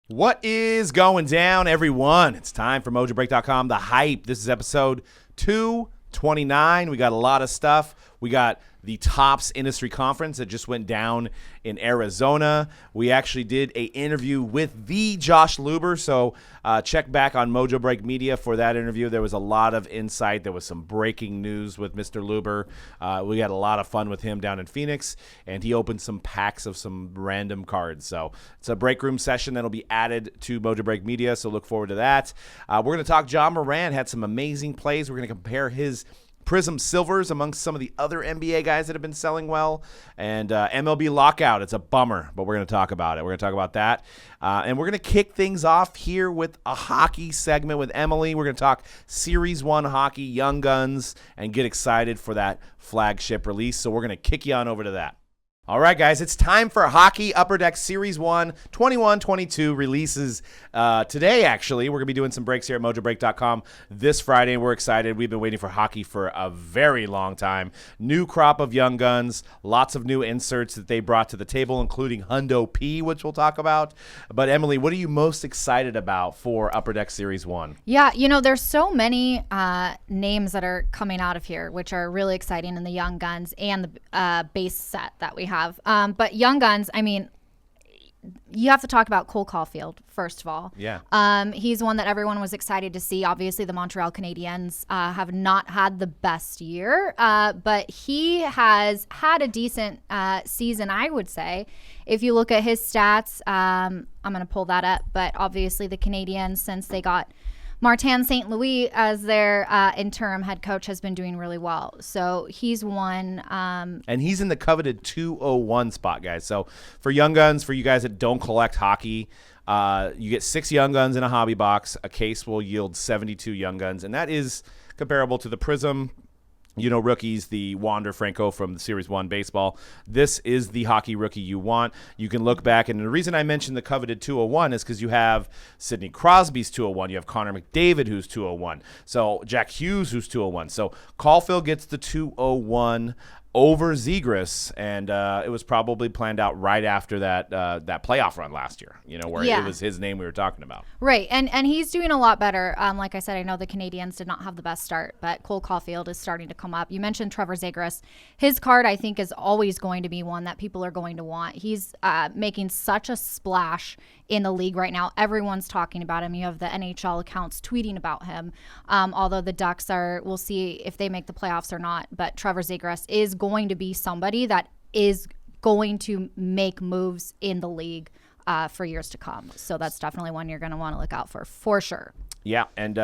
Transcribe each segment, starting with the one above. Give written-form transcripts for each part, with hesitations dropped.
What is going down, everyone? It's time for Mojobreak.com, The Hype. This is episode 229. We got a lot of stuff. We got the Topps Industry Conference that just went down in Arizona. We actually did an interview with the Josh Luber, so check back on Mojobreak Media for that interview. There was a lot of insight. There was some breaking news with Mr. Luber. We had a lot of fun with him down in Phoenix, and he opened some packs of some random cards. So it's a break room session that'll be added to Mojobreak Media, so look forward to that. We're going to talk Ja Morant. Had some amazing plays. We're going to compare his Prism Silvers amongst some of the other NBA guys that have been selling well. And MLB Lockout, it's a bummer, but we're going to talk about it. We're going to talk about that. And we're going to kick things off here with a hockey segment with Emily. We're going to talk Series 1 hockey, Young Guns, and get excited for that flagship release. So we're going to kick you on over to that. All right, guys, it's time for Hockey Upper Deck Series 1 21-22 releases today, actually. We're going to be doing some breaks here at Mojobreak.com this Friday, and we're excited. We've been waiting for hockey for a very long time. New crop of Young Guns, lots of new inserts that they brought to the table, including Hundo P, which we'll talk about. But, Emily, what are you most excited about for Upper Deck Series 1? Yeah, there's so many names that are coming out of here, which are really exciting in the Young Guns and the base set that we have. But Young Guns, I mean, you have to talk about Cole Caulfield, first of all. Yeah. He's one that everyone was excited to see. Obviously, the Montreal Canadiens have not had the best year, but he has had a decent season, I would say. If you look at his stats, I'm going to pull that up, but obviously the Canadiens, since they got Martin St. Louis as their interim head coach, has been doing really well. So he's one. And he's in the coveted 201 spot, guys. So for Young Guns, for you guys that don't collect hockey, you get 6 Young Guns in a hobby box. A case will yield 72 Young Guns, and that is comparable to the Prism rookies, the Wander Franco from the Series 1 baseball. This is the hockey rookie you want. You can look back, and the reason I mentioned the coveted 201 is because you have Sidney Crosby's 201. You have Connor McDavid, who's 201. So Jack Hughes, who's 201. So Caulfield gets the 201 over Zegras, and it was probably planned out right after that playoff run last year, where it was his name we were talking about. Right, and he's doing a lot better. Like I said, I know the Canadiens did not have the best start, but Cole Caulfield is starting to come up. You mentioned Trevor Zegras. His card, I think, is always going to be one that people are going to want. He's making such a splash in the league right now. Everyone's talking about him. You have the NHL accounts tweeting about him, although the Ducks we'll see if they make the playoffs or not, but Trevor Zegras is going to be somebody that is going to make moves in the league for years to come. So that's definitely one you're going to want to look out for sure. Yeah, and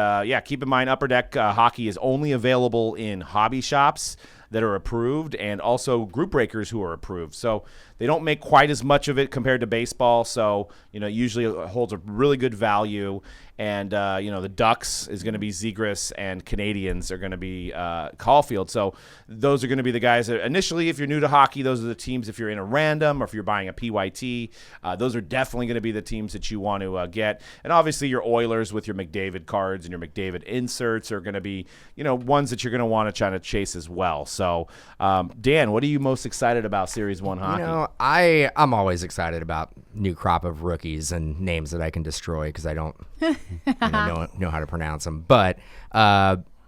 keep in mind Upper Deck hockey is only available in hobby shops that are approved and also group breakers who are approved. So they don't make quite as much of it compared to baseball. So, usually it holds a really good value. And, the Ducks is going to be Zegras, and Canadians are going to be Caulfield. So those are going to be the guys that initially, if you're new to hockey, those are the teams. If you're in a random or if you're buying a PYT, those are definitely going to be the teams that you want to get. And obviously your Oilers with your McDavid cards and your McDavid inserts are going to be, ones that you're going to want to try to chase as well. So, Dan, what are you most excited about Series 1 hockey? I'm always excited about new crop of rookies and names that I can destroy because I don't know how to pronounce them. But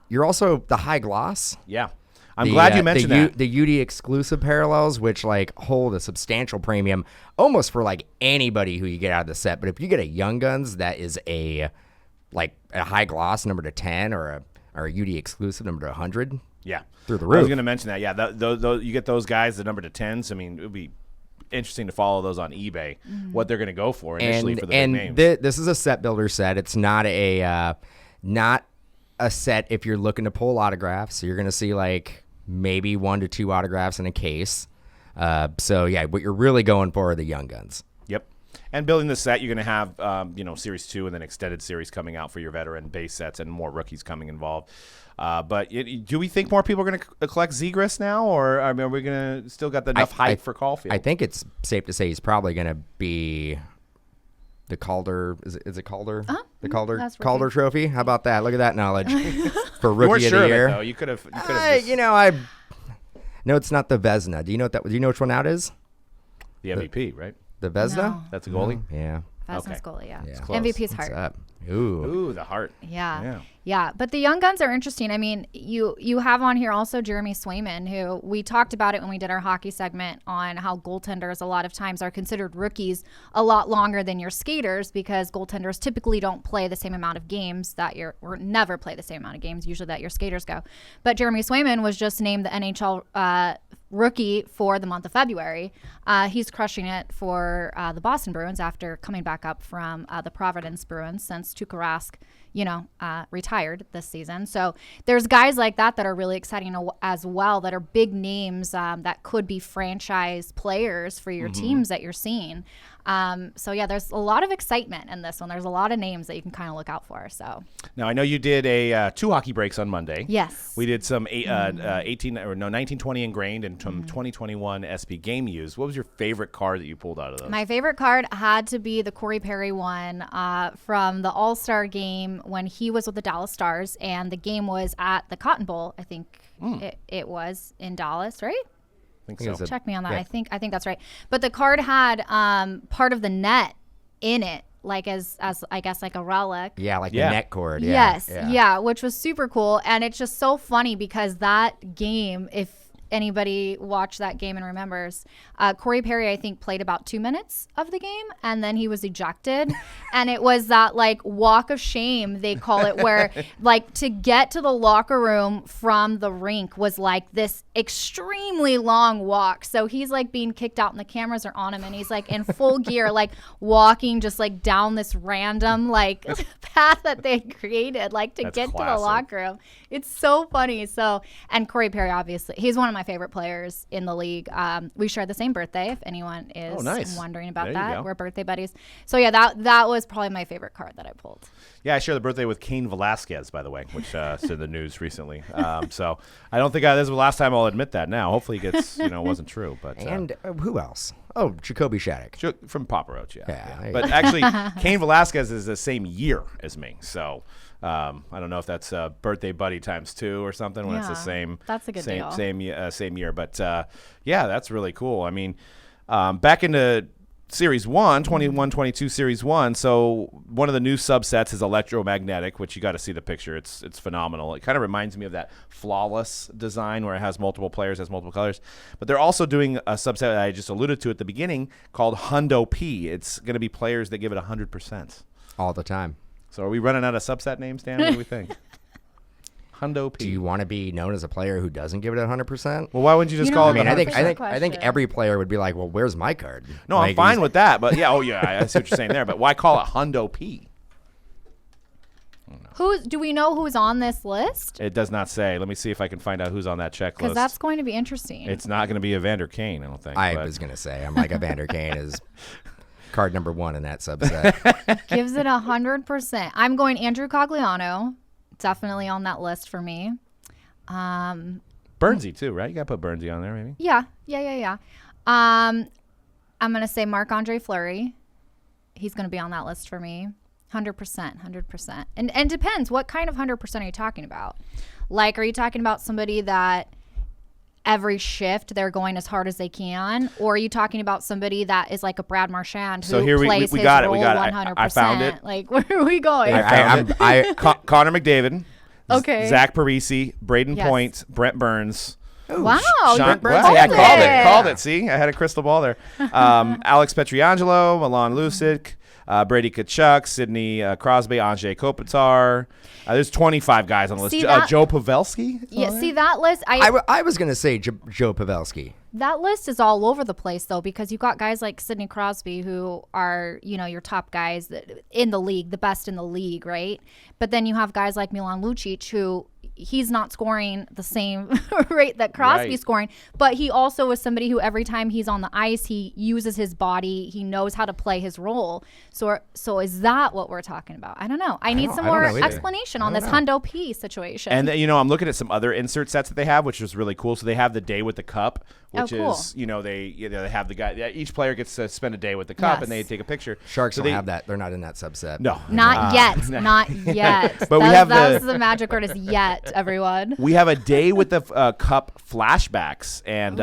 you're also the high gloss. Yeah. I'm glad you mentioned that. The UD exclusive parallels, which hold a substantial premium almost for anybody who you get out of the set. But if you get a Young Guns that is a high gloss number to 10 or a UD exclusive number to 100. Yeah. Through the roof. I was going to mention that. Yeah. You get those guys, the number to 10s. I mean, it would be interesting to follow those on eBay, what they're going to go for initially for the big names. This is a set builder set. It's not a set if you're looking to pull autographs. So you're going to see maybe 1 to 2 autographs in a case. What you're really going for are the Young Guns. Yep. And building the set, you're going to have Series 2 and then extended series coming out for your veteran base sets and more rookies coming involved. But do we think more people are going to collect Zegras now, or are we going to still got enough hype for Caulfield? I think it's safe to say he's probably going to be the Calder. Is it Calder? The Calder Trophy. How about that? Look at that knowledge for Rookie of the Year. Though. You could have. No, it's not the Vezina. Do you know what that? Do you know which one that is? The MVP, right? The Vezina? That's a goalie. Yeah. Vesna's goalie, yeah. close. MVP's What's Hart. up? Ooh. Ooh, the Hart. Yeah. But the young guns are interesting. I mean, you have on here also Jeremy Swayman, who we talked about it when we did our hockey segment on how goaltenders a lot of times are considered rookies a lot longer than your skaters, because goaltenders typically don't play the same amount of games or never play the same amount of games usually that your skaters go. But Jeremy Swayman was just named the NHL rookie for the month of February. He's crushing it for the Boston Bruins after coming back up from the Providence Bruins since Tuukka Rask, retired this season. So there's guys like that are really exciting as well, that are big names that could be franchise players for your teams that you're seeing. So yeah, there's a lot of excitement in this one. There's a lot of names that you can kind of look out for. So now I know you did a 2 hockey breaks on Monday. Yes, we did some 1920 ingrained and some 2021 SB game used. What was your favorite card that you pulled out of those? My favorite card had to be the Corey Perry one from the All-Star game when he was with the Dallas Stars, and the game was at the Cotton Bowl. I think it was in Dallas, right? I think so. Check me on that. Yeah. I think that's right. But the card had part of the net in it, like as I guess like a relic. Yeah, like the net cord. Yes, which was super cool. And it's just so funny because that game, if anybody watched that game and remembers, Corey Perry, I think, played about 2 minutes of the game, and then he was ejected. And it was that like walk of shame, they call it, where like to get to the locker room from the rink was like this extremely long walk. So he's like being kicked out and the cameras are on him, and he's like in full gear, like walking just like down this random like path that they created, like to get to the locker room. It's so funny. So, and Corey Perry, obviously, he's one of my favorite players in the league. We share the same birthday, if anyone is wondering about that. We're birthday buddies. So yeah, that was probably my favorite card that I pulled. Yeah, I share the birthday with Cain Velasquez, by the way, which is in the news recently. So I don't think this is the last time I'll admit that now. Hopefully it gets, wasn't true. But and who else? Oh, Jacoby Shattuck. From Papa Roach, yeah. But actually, Cain Velasquez is the same year as me. So I don't know if that's birthday buddy times 2 or something when it's the same. That's a good deal. Same year. But yeah, that's really cool. I mean, back into Series 1, 21-22 Series 1. So one of the new subsets is electromagnetic, which you got to see the picture. It's phenomenal. It kind of reminds me of that flawless design where it has multiple players, has multiple colors. But they're also doing a subset that I just alluded to at the beginning called Hundo P. It's going to be players that give it 100%. All the time. So are we running out of subset names, Dan? What do we think? Hundo P. Do you want to be known as a player who doesn't give it 100%? Well, why wouldn't you just call it? I think every player would be like, well, where's my card? No, like, I'm fine with that. But yeah, I see what you're saying there. But why call it Hundo P? Do we know who's on this list? It does not say. Let me see if I can find out who's on that checklist. Because that's going to be interesting. It's not going to be Evander Kane, I don't think. I was going to say, I'm like, Evander Kane is card number 1 in that subset. Gives it 100%. I'm going Andrew Cogliano. Definitely on that list for me. Burnsy too, right? You got to put Burnsy on there, maybe. Yeah. I'm going to say Marc-Andre Fleury. He's going to be on that list for me. 100%. And depends. What kind of 100% are you talking about? Like, are you talking about somebody that every shift they're going as hard as they can, or are you talking about somebody that is like a Brad Marchand who plays his role 100%? I found it. Like, where are we going? Connor McDavid. Okay. Zach Parisi, Braden Point, Brent Burns. Ooh, wow. Brent Burns. Called it. See, I had a crystal ball there. Alex Pietrangelo, Milan Lucic, Brady Tkachuk, Sidney Crosby, Anze Kopitar. There's 25 guys on the list. Joe Pavelski? Yeah, see that list? I was going to say Joe Pavelski. That list is all over the place, though, because you've got guys like Sidney Crosby who are, your top guys in the league, the best in the league, right? But then you have guys like Milan Lucic who he's not scoring the same rate that Crosby's scoring, but he also is somebody who every time he's on the ice, he uses his body. He knows how to play his role. So is that what we're talking about? I don't know. I need some more explanation on this Hundo P situation. And I'm looking at some other insert sets that they have, which is really cool. So they have the day with the cup, which is, they have the guy. Each player gets to spend a day with the cup, and they take a picture. Sharks don't have that. They're not in that subset. No, not yet. Not yet. But that's the magic word is yet. Everyone, we have a day with the cup flashbacks, and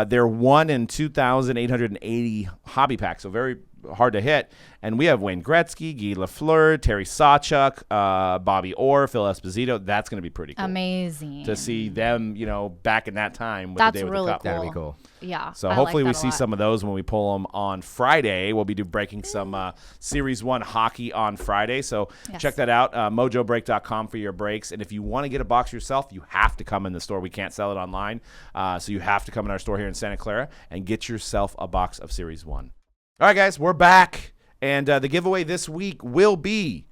they're 1 in 2,880 hobby packs, so very hard to hit. And we have Wayne Gretzky, Guy Lafleur, Terry Sawchuk, Bobby Orr, Phil Esposito. That's going to be pretty cool. Amazing. To see them, back in that time with That's the day with really the cup. cool. That'd be cool. Yeah. So I hopefully like we that a see lot. some of those when we pull them on Friday. We'll be breaking some Series 1 hockey on Friday. So Yes. check that out, mojobreak.com for your breaks. And if you want to get a box yourself, you have to come in the store. We can't sell it online. So you have to come in our store here in Santa Clara and get yourself a box of Series 1. All right, guys, we're back. And the giveaway this week will be,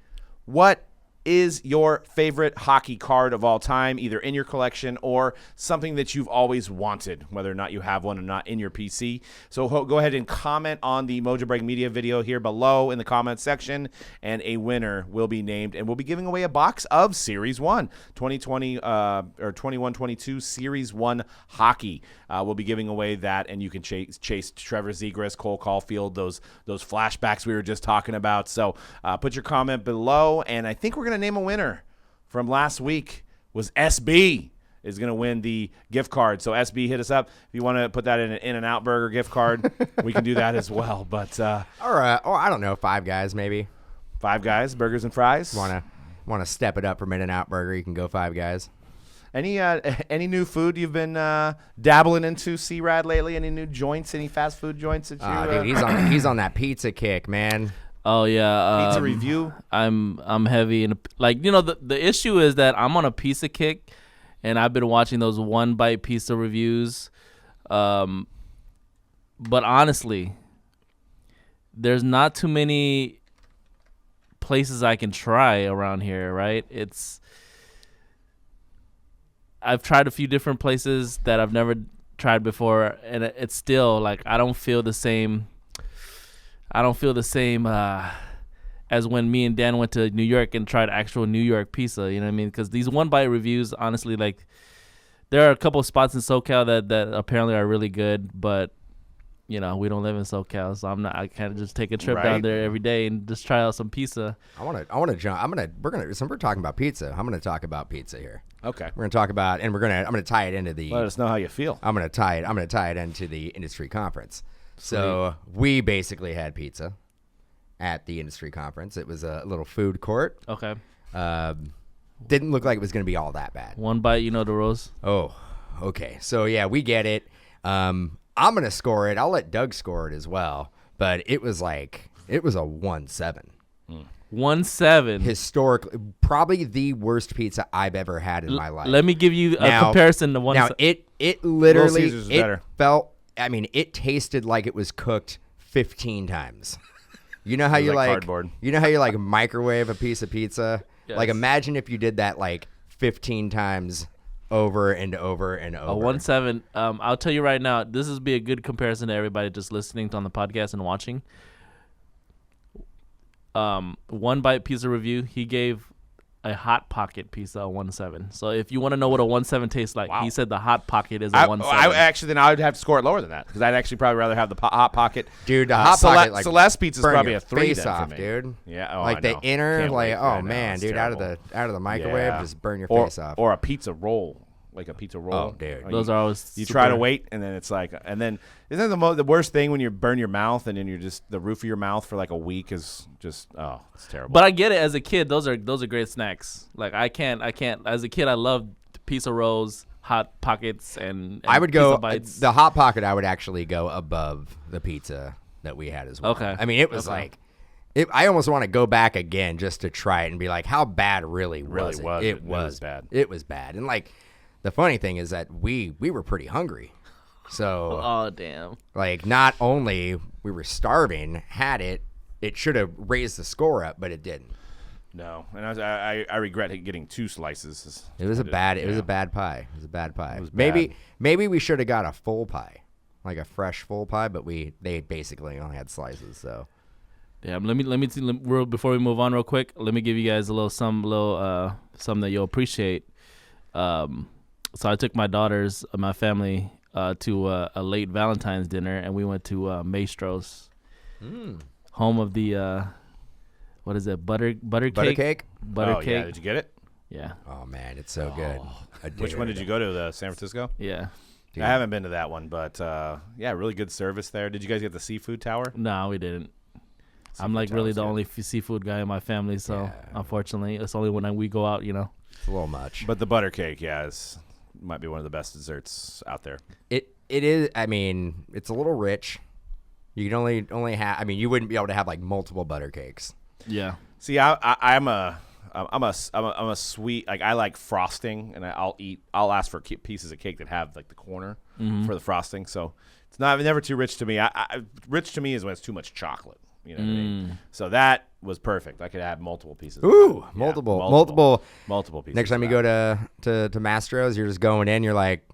what is your favorite hockey card of all time, either in your collection or something that you've always wanted, whether or not you have one or not in your PC. So go ahead and comment on the Mojo Break Media video here below in the comment section, and a winner will be named, and we'll be giving away a box of Series 1, 2020 or 21-22 Series 1 hockey. We'll be giving away that, and you can chase Trevor Zegras, Cole Caulfield, those flashbacks we were just talking about. So put your comment below, and I think we're going to name a winner from last week. Was SB is going to win the gift card. So SB, hit us up if you want to put that in an In-N-Out Burger gift card. We can do that as well. But Or I don't know, Five Guys maybe. Five Guys, burgers and fries. Want to step it up from In-N-Out Burger? You can go Five Guys. Any new food you've been dabbling into, C-Rad, lately? Any new joints? Any fast food joints that you? Dude, he's on that pizza kick, man. Oh yeah, Pizza review. I'm heavy and the issue is that I'm on a pizza kick, and I've been watching those one bite pizza reviews. But honestly, there's not too many places I can try around here. Right? I've tried a few different places that I've never tried before, and it's still like I don't feel the same as when me and Dan went to New York and tried actual New York pizza. You know what I mean? Because these one bite reviews, honestly, like there are a couple of spots in SoCal that apparently are really good, but we don't live in SoCal, so I can't just take a trip down there every day and just try out some pizza. I want to jump. Since we're talking about pizza, I'm gonna talk about pizza here. Okay. We're gonna talk about, and I'm gonna tie it into the. Let us know how you feel. I'm gonna tie it into the industry conference. So we basically had pizza at the industry conference. It was a little food court. Okay. Didn't look like it was going to be all that bad. One bite, the rules. Oh, okay. So yeah, we get it. I'm going to score it. I'll let Doug score it as well. But it was a 1-7. 1-7. Historically, probably the worst pizza I've ever had in my life. Let me give you a comparison to 1-7. Now it literally Little Caesars is better. felt. I mean, it tasted like it was cooked 15 times. You know how you like like cardboard. You know how you like microwave a piece of pizza? Yes. Like imagine if you did that like 15 times over and over and over. A 1-7. I'll tell you right now, this would be a good comparison to everybody just listening on the podcast and watching. One bite pizza review, he gave a Hot Pocket pizza a 1-7. So if you want to know what a 1-7 tastes like, he said the Hot Pocket is a 1-7. I would have to score it lower than that, because I'd actually probably rather have the Hot Pocket. Dude, the Hot Pocket, like, Celeste pizza is burn probably your a 3 face then for off, me. dude. Yeah, like I the know. inner, Can't like, wait. oh I know, man, it's dude, terrible. out of the microwave, Yeah. just burn your or, face off. Or a pizza roll. Like a pizza roll. Oh, dude. Those are always You super- try to wait, and then it's like, and then isn't the worst thing when you burn your mouth, and then you're just the roof of your mouth for like a week is just it's terrible. But I get it. As a kid, those are great snacks. Like I can't. As a kid, I loved pizza rolls, Hot Pockets, and I would pizza go bites. the Hot Pocket. I would actually go above the pizza that we had as well. Okay. I mean, it was like, I almost want to go back again just to try it and be like, how bad really was it? It was bad. It was bad. And like, the funny thing is that we were pretty hungry, so Oh damn! like not only we were starving, had it should have raised the score up, but it didn't. No, and I regret getting 2 slices. It was a bad pie. It was a bad pie. It was maybe we should have got a full pie, like a fresh full pie, but they basically only had slices. So Damn. Let me before we move on real quick. Let me give you guys something that you'll appreciate. So I took my daughters, my family, to a late Valentine's dinner, and we went to Maestro's, home of the what is it, butter cake? butter cake. Butter Oh, cake. yeah, did you get it? Yeah. Oh man, it's so good. I Which one did you go to? The San Francisco? Yeah. Dude. I haven't been to that one, but yeah, really good service there. Did you guys get the seafood tower? No, we didn't. I'm like really toast, the yeah. only seafood guy in my family, so unfortunately, it's only when we go out, It's a little much. But the butter cake, might be one of the best desserts out there. It is. I mean, it's a little rich. You can only have. I mean, you wouldn't be able to have like multiple butter cakes. Yeah. See, I'm a sweet, like I like frosting, and I'll ask for pieces of cake that have like the corner for the frosting. So it's never too rich to me. Rich to me is when it's too much chocolate. You know what I mean? So that was perfect. I could have multiple pieces. Ooh, Yeah, multiple pieces. Next time you go to Mastro's, you're just going in. You're like,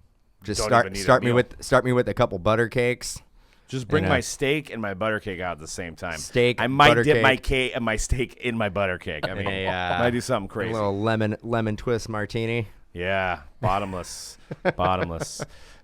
just Don't even need a start me meal. start me with a couple butter cakes. Just bring And, my steak and my butter cake out at the same time. Steak, I might butter dip cake. my steak in my butter cake. I mean, might do something A crazy. little lemon twist martini. Yeah, bottomless.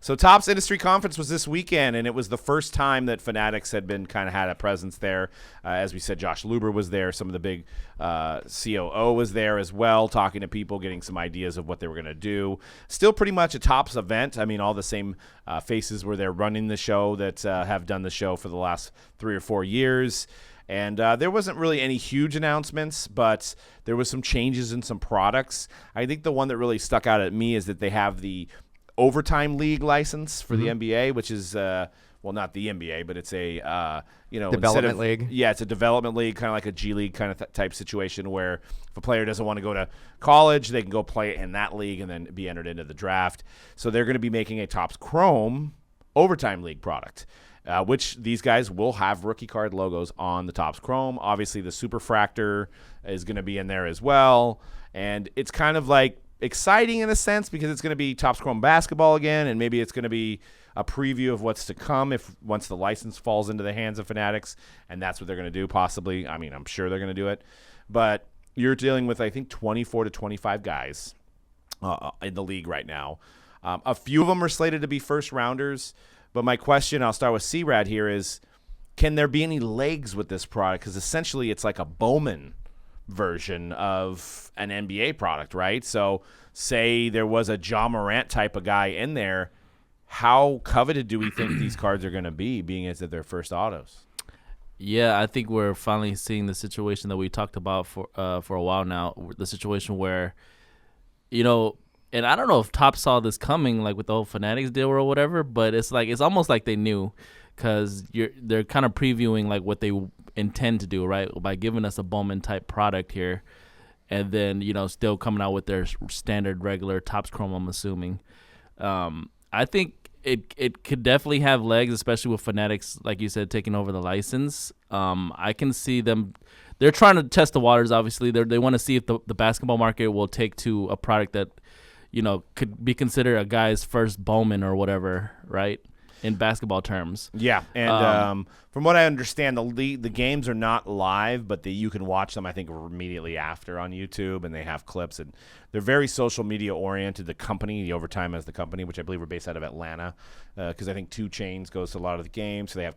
So Topps Industry Conference was this weekend, and it was the first time that Fanatics had had a presence there. As we said, Josh Luber was there. Some of the big COO was there as well, talking to people, getting some ideas of what they were going to do. Still pretty much a Topps event. I mean, all the same faces were there running the show that have done the show for the last 3 or 4 years. And there wasn't really any huge announcements, but there was some changes in some products. I think the one that really stuck out at me is that they have the overtime league license for the NBA, which is not the NBA, but it's a Development league. Yeah, it's a development league, kind of like a G League kind of type situation, where if a player doesn't want to go to college, they can go play in that league and then be entered into the draft. So they're going to be making a Topps Chrome overtime league product. Which these guys will have rookie card logos on the Topps Chrome. Obviously, the Superfractor is going to be in there as well. And it's kind of like exciting in a sense because it's going to be Topps Chrome basketball again, and maybe it's going to be a preview of what's to come once the license falls into the hands of Fanatics, and that's what they're going to do possibly. I mean, I'm sure they're going to do it. But you're dealing with, I think, 24 to 25 guys in the league right now. A few of them are slated to be first-rounders. But my question, I'll start with C-Rad here, is can there be any legs with this product? Because essentially it's like a Bowman version of an NBA product, right? So say there was a Ja Morant type of guy in there, how coveted do we think these cards are going to be, being as that they're first autos? Yeah, I think we're finally seeing the situation that we talked about for a while now, the situation where, and I don't know if Topps saw this coming, like with the whole Fanatics deal or whatever, but it's almost like they knew, because they're kind of previewing like what they intend to do, right, by giving us a Bowman type product here, and then still coming out with their standard regular Topps Chrome. I'm assuming. I think it could definitely have legs, especially with Fanatics, like you said, taking over the license. I can see them. They're trying to test the waters. Obviously, they want to see if the basketball market will take to a product that could be considered a guy's first Bowman or whatever, right, in basketball terms. Yeah, and from what I understand, the games are not live, but you can watch them, I think, immediately after on YouTube, and they have clips, and they're very social media oriented. The company, the Overtime as the company, which I believe are based out of Atlanta, because I think 2 Chainz goes to a lot of the games, so they have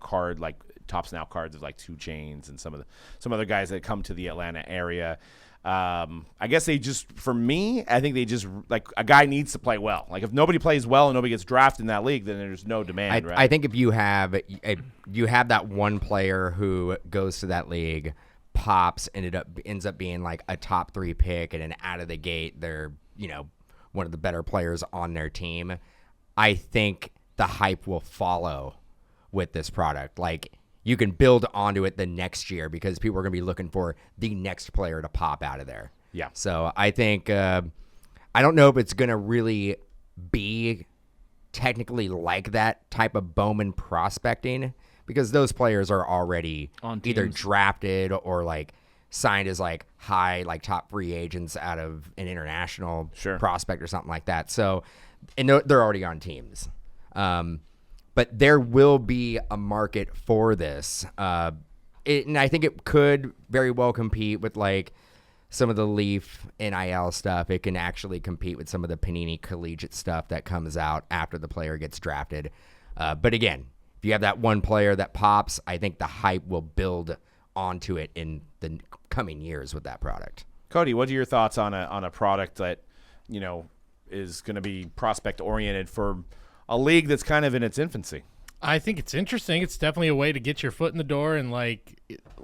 Topps Now cards of like 2 Chainz and some other guys that come to the Atlanta area. I guess I think they just, like, a guy needs to play well. Like, if nobody plays well and nobody gets drafted in that league, then there's no demand, right? I think if you have that one player who goes to that league, pops, ends up being like a top 3 pick, and then out of the gate they're one of the better players on their team, I think the hype will follow with this product. Like, you can build onto it the next year because people are going to be looking for the next player to pop out of there. Yeah. So I think I don't know if it's going to really be technically like that type of Bowman prospecting, because those players are already on either teams, drafted or like signed as like high, like top free agents out of an international prospect or something like that. So, and they're already on teams. But there will be a market for this. And I think it could very well compete with like some of the Leaf NIL stuff. It can actually compete with some of the Panini collegiate stuff that comes out after the player gets drafted. But again, if you have that one player that pops, I think the hype will build onto it in the coming years with that product. Cody, what are your thoughts on a product that is going to be prospect oriented for a league that's kind of in its infancy? I think it's interesting. It's definitely a way to get your foot in the door, and like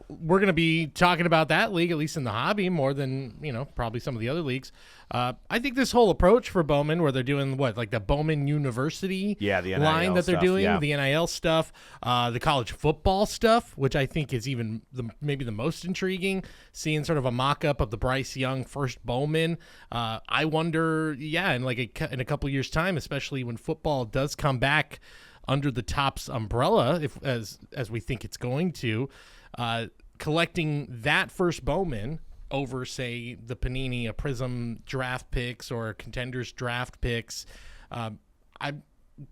we're going to be talking about that league, at least in the hobby, more than probably some of the other leagues. I think this whole approach for Bowman, where they're doing like the Bowman University the NIL line that they're stuff, doing, the NIL stuff, the college football stuff, which I think is even maybe the most intriguing. Seeing sort of a mock-up of the Bryce Young first Bowman, I wonder, in in a couple years' time, especially when football does come back under the Topps umbrella, as we think it's going to, collecting that first Bowman over, say, the Panini, a Prism draft picks or Contenders draft picks. I'm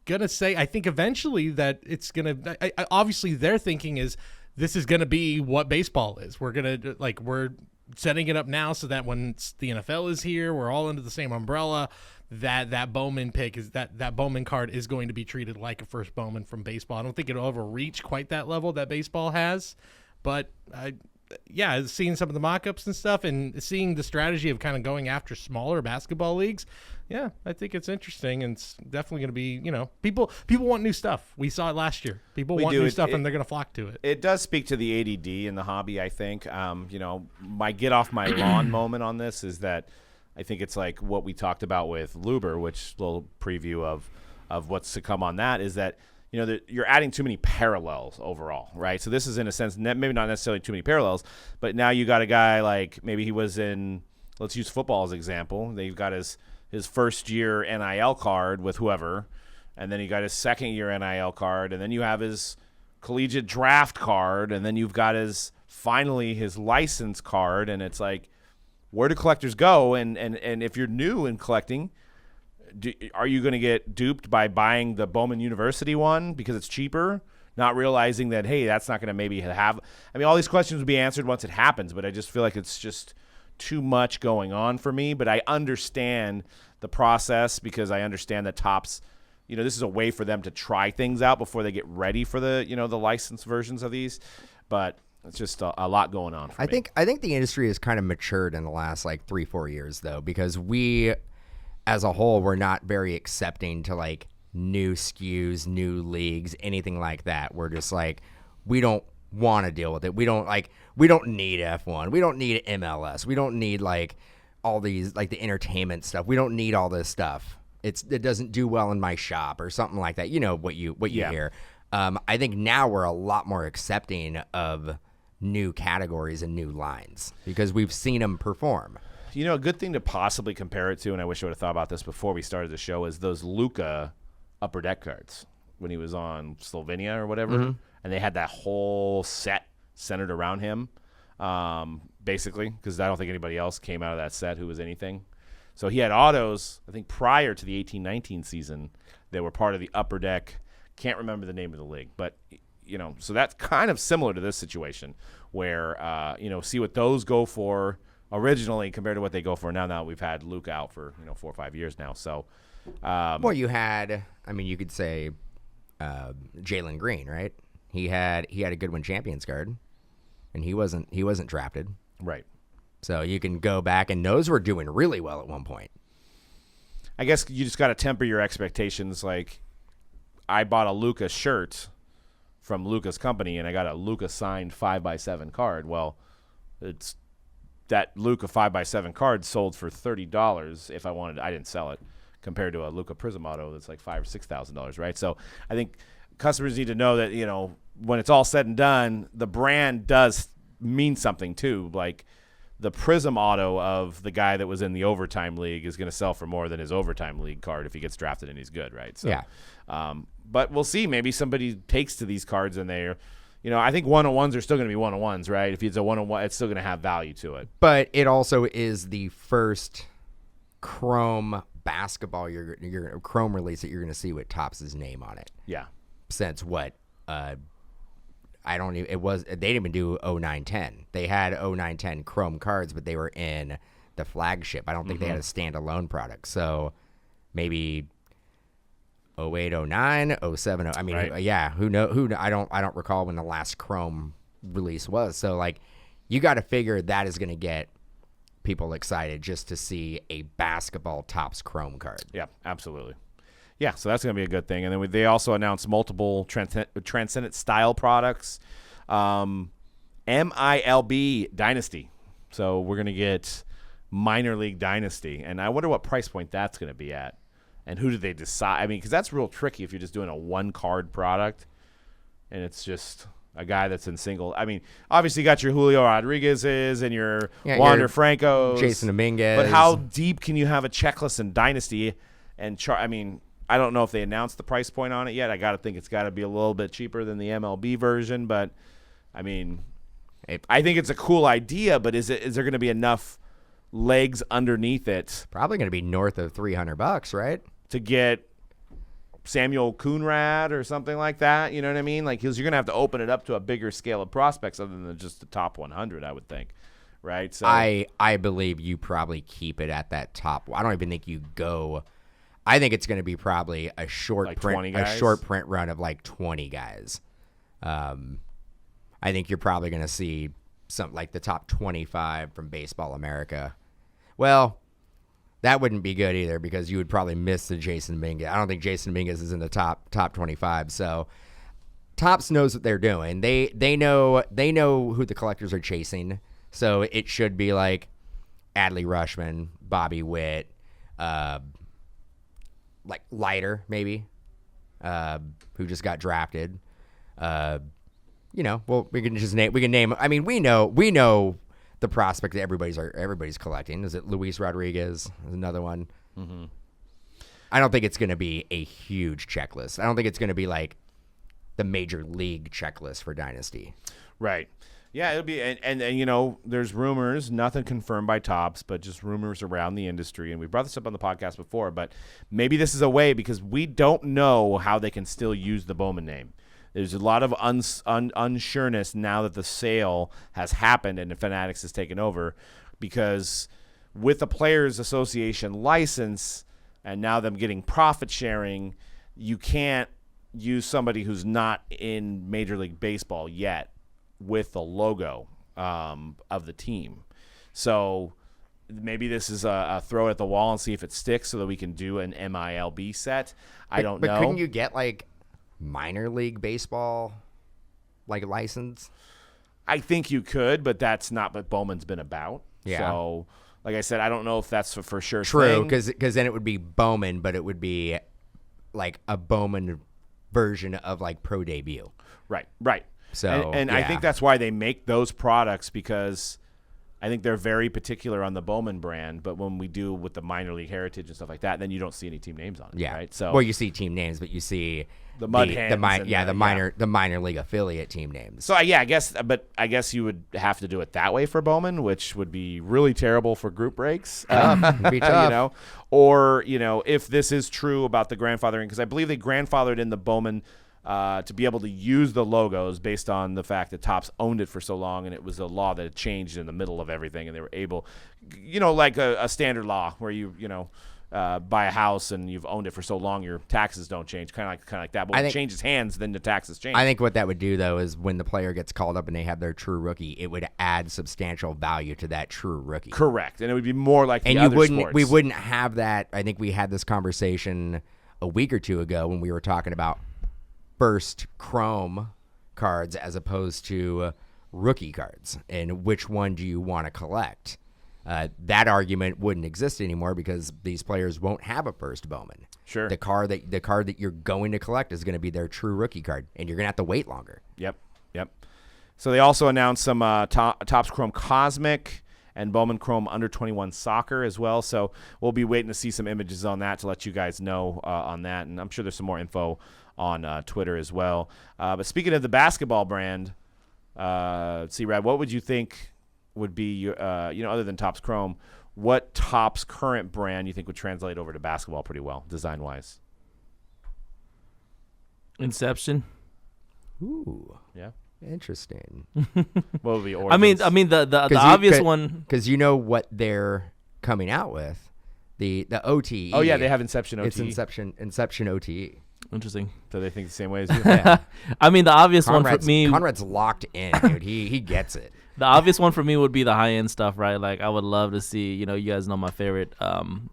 gonna say I think eventually that it's gonna. Obviously, their thinking is this is gonna be what baseball is. We're setting it up now so that when the NFL is here, we're all under the same umbrella. That Bowman pick is that Bowman card is going to be treated like a first Bowman from baseball. I don't think it'll ever reach quite that level that baseball has, but seeing some of the mock-ups and stuff and seeing the strategy of kind of going after smaller basketball leagues, I think it's interesting, and it's definitely going to be, people want new stuff. We saw it last year. People want new stuff, and they're going to flock to it. It does speak to the ADD in the hobby, I think. My get off my lawn moment on this is that I think it's like what we talked about with Luber, which little preview of what's to come on that is that, you're adding too many parallels overall, right? So this is in a sense, maybe not necessarily too many parallels, but now you got a guy like maybe he was in, let's use football as an example. They've got his first year NIL card with whoever, and then he got his second year NIL card, and then you have his collegiate draft card, and then you've got finally his license card, and it's like, where do collectors go? And if you're new in collecting, are you going to get duped by buying the Bowman University one because it's cheaper, not realizing that, hey, that's not going to maybe have – I mean, all these questions will be answered once it happens, but I just feel like it's just too much going on for me. But I understand the process because I understand that Topps – this is a way for them to try things out before they get ready for the the licensed versions of these. But – it's just a lot going on for me. I think the industry has kind of matured in the last 3-4 years though, because we as a whole we're not very accepting to new SKUs, new leagues, anything like that. We're just we don't want to deal with it. We don't need F1. We don't need MLS. We don't need all these the entertainment stuff. We don't need all this stuff. It doesn't do well in my shop or something like that. You know what you hear. I think now we're a lot more accepting of new categories and new lines because we've seen them perform. A good thing to possibly compare it to, and I wish I would have thought about this before we started the show, is those Luka Upper Deck cards when he was on Slovenia or whatever, and they had that whole set centered around him, basically, because I don't think anybody else came out of that set who was anything. So he had autos, I think, prior to the 18-19 season that were part of the Upper Deck. Can't remember the name of the league, but so that's kind of similar to this situation where see what those go for originally compared to what they go for now. Now we've had Luke out for 4 or 5 years now. So you had, you could say Jalen Green, right? He had a Goodwin Champions card, and he wasn't drafted, right? So you can go back, and those were doing really well at one point. I guess you just got to temper your expectations. I bought a Luka shirt from Luka's company, and I got a Luka signed 5x7 card. Well, it's that Luka 5x7 card sold for $30 if I wanted. I didn't sell it, compared to a Luka Prism auto that's $5,000 or $6,000, right? So I think customers need to know that when it's all said and done, the brand does mean something too. The Prism auto of the guy that was in the overtime league is going to sell for more than his overtime league card if he gets drafted and he's good, right? So, yeah. But we'll see. Maybe somebody takes to these cards and they're, I think 101s are still going to be 101s, right? If it's a 101, it's still going to have value to it. But it also is the first Chrome basketball Chrome release that you're going to see with Topps' name on it. Yeah. Since what? They didn't even do 0910. They had 0910 Chrome cards, but they were in the flagship. I don't think they had a standalone product. So maybe 08, 09, 07. Right. Yeah, who know? I don't recall when the last Chrome release was. So you got to figure that is going to get people excited just to see a basketball Topps Chrome card. Yeah, absolutely. Yeah, so that's going to be a good thing. And then they also announced multiple Transcendent style products. MILB Dynasty. So we're going to get Minor League Dynasty. And I wonder what price point that's going to be at. And who do they decide? I mean, because that's real tricky if you're just doing a one-card product. And it's just a guy that's in single. I mean, obviously you got your Julio Rodriguez's and your Wander Franco's. Jason Dominguez. But how deep can you have a checklist in Dynasty? And I mean, I don't know if they announced the price point on it yet. I got to think it's got to be a little bit cheaper than the MLB version. But, I mean, I think it's a cool idea, but is there going to be enough legs underneath it? Probably going to be north of $300, right? To get Samuel Coonrad or something like that, you know what I mean? Like, you're going to have to open it up to a bigger scale of prospects other than just the top 100, I would think, right? So I believe you probably keep it at that top. I don't even think you go. I think it's going to be probably a short like print run of like 20 guys. I think you're probably going to see something like the top 25 from Baseball America. Well, that wouldn't be good either because you would probably miss the Jason Dominguez. I don't think Jason Dominguez is in the top 25. So Topps knows what they're doing. They know who the collectors are chasing. So it should be like Adley Rutschman, Bobby Witt, like Leiter maybe, who just got drafted. Well, we can name. I mean, we know the prospect that everybody's collecting. Is it Luis Rodriguez? Is another one. Mm-hmm. I don't think it's going to be a huge checklist. I don't think it's going to be like the major league checklist for Dynasty. Right. Yeah, it'll be, and there's rumors, nothing confirmed by Topps, but just rumors around the industry. And we brought this up on the podcast before, but maybe this is a way because we don't know how they can still use the Bowman name. There's a lot of unsureness now that the sale has happened and the Fanatics has taken over because with the Players Association license and now them getting profit sharing, you can't use somebody who's not in Major League Baseball yet with the logo of the team. So maybe this is a throw at the wall and see if it sticks so that we can do an MILB set. I don't know. But couldn't you get like minor league baseball like license? I think you could, but that's not what Bowman's been about. Yeah. So, like I said, I don't know if that's for sure. True, because then it would be Bowman, but it would be like a Bowman version of like Pro Debut. Right. So, and I think that's why they make those products because I think they're very particular on the Bowman brand. But when we do with the minor league heritage and stuff like that, then you don't see any team names on it. Yeah. Right. So, well, you see team names, but you see the Mud Hens the minor league affiliate team names. So I guess you would have to do it that way for Bowman, which would be really terrible for group breaks. Be tough. Or if this is true about the grandfathering, because I believe they grandfathered in the Bowman to be able to use the logos based on the fact that Topps owned it for so long, and it was a law that had changed in the middle of everything, and they were able, like a standard law where you buy a house and you've owned it for so long, your taxes don't change, kind of like that. But when it changes hands, then the taxes change. I think what that would do though is when the player gets called up and they have their true rookie, it would add substantial value to that true rookie. Correct, and it would be more like and the other sports. We wouldn't have that. I think we had this conversation a week or two ago when we were talking about first Chrome cards as opposed to rookie cards and which one do you want to collect. That argument wouldn't exist anymore because these players won't have a first Bowman. Sure. The card that you're going to collect is going to be their true rookie card, and you're going to have to wait longer. Yep. So they also announced some Topps Chrome Cosmic and Bowman Chrome Under 21 Soccer as well. So we'll be waiting to see some images on that to let you guys know on that, and I'm sure there's some more info on Twitter as well. But speaking of the basketball brand, C-Rad, what would you think would be, other than Topps Chrome, what Topps current brand you think would translate over to basketball pretty well, design-wise? Inception. Ooh. Yeah. Interesting. What would be Origins? I mean the obvious one. Because you know what they're coming out with. The OTE. Oh, yeah, they have Inception OTE. It's Inception OTE. Interesting. So they think the same way as you? Yeah. I mean, the obvious one for me. Conrad's locked in, dude. He gets it. The obvious one for me would be the high end stuff, right? Like I would love to see, you guys know my favorite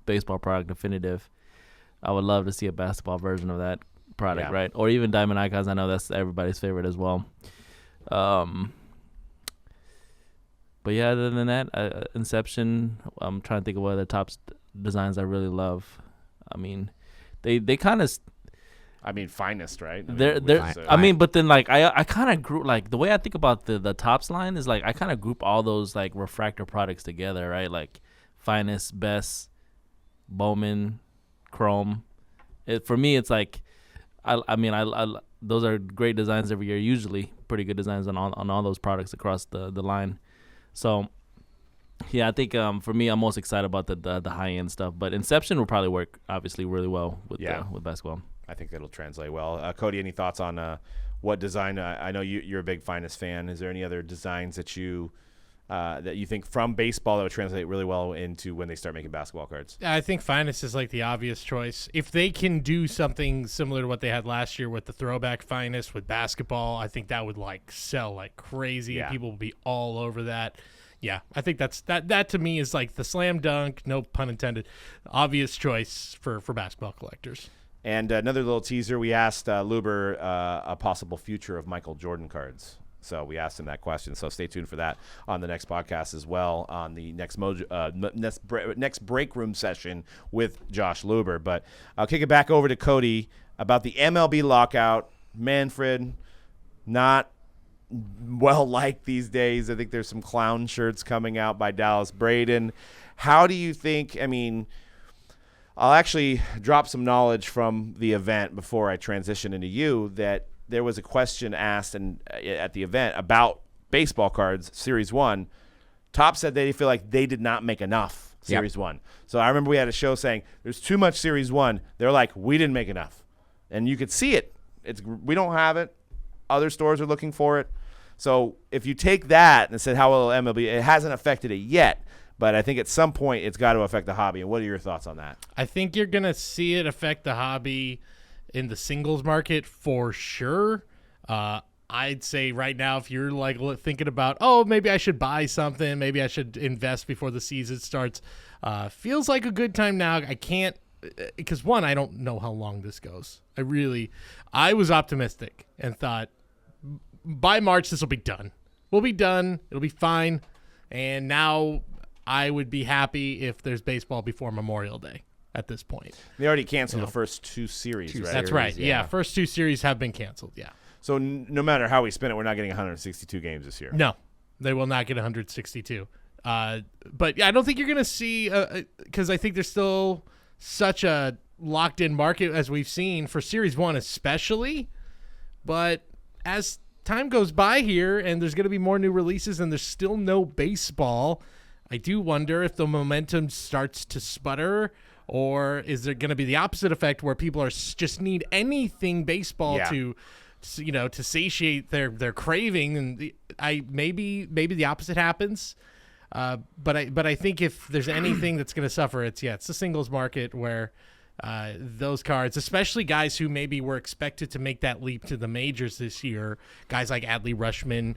baseball product, Definitive. I would love to see a basketball version of that product, Yeah. right? Or even Diamond Icons. I know that's everybody's favorite as well. But yeah, other than that, Inception. I'm trying to think of what other top designs I really love. I mean, they kind of. I mean, finest, right? I mean, They're, which is, I mean, but then like I kind of group like the way I think about the tops line is like I kind of group all those like refractor products together, right? Like finest, best, Bowman, Chrome. For me, it's like I mean those are great designs every year. Usually, pretty good designs on all those products across the line. So yeah, I think for me, I'm most excited about the high end stuff. But Inception will probably work obviously really well with basketball. I think that'll translate well. Cody, any thoughts on what design? I know you're a big finest fan. Is there any other designs that you think from baseball that would translate really well into when they start making basketball cards? I think Finest is like the obvious choice. If they can do something similar to what they had last year with the throwback Finest with basketball, I think that would like sell like crazy. Yeah. People would be all over that. Yeah, I think that to me is like the slam dunk, no pun intended, obvious choice for basketball collectors. And another little teaser, we asked Luber a possible future of Michael Jordan cards. So we asked him that question. So stay tuned for that on the next podcast as well, on the next break room session with Josh Luber. But I'll kick it back over to Cody about the MLB lockout. Manfred, not well liked these days. I think there's some clown shirts coming out by Dallas Braden. How do you think, I mean, I'll actually drop some knowledge from the event before I transition into you, that there was a question asked at the event about baseball cards, Series 1. Top said they feel like they did not make enough Series 1. So I remember we had a show saying there's too much Series 1. They're like, we didn't make enough. And you could see it. We don't have it. Other stores are looking for it. So if you take that and said how will MLB, it hasn't affected it yet. But I think at some point it's got to affect the hobby. And what are your thoughts on that? I think you're going to see it affect the hobby in the singles market for sure. I'd say right now, if you're like thinking about, oh, maybe I should buy something, maybe I should invest before the season starts, feels like a good time now. I can't, because one, I don't know how long this goes. I was optimistic and thought by March this will be done. We'll be done. It'll be fine. And now I would be happy if there's baseball before Memorial Day at this point. They already canceled the first two series, right? That's right. Yeah. First two series have been canceled. Yeah. So no matter how we spin it, we're not getting 162 games this year. No, they will not get 162. But yeah, I don't think you're going to see, because I think there's still such a locked-in market as we've seen for Series 1 especially. But as time goes by here and there's going to be more new releases and there's still no baseball, I do wonder if the momentum starts to sputter, or is there going to be the opposite effect where people are just need anything baseball to satiate their craving, and maybe the opposite happens. But I think if there's anything that's going to suffer, it's the singles market where those cards, especially guys who maybe were expected to make that leap to the majors this year, guys like Adley Rutschman,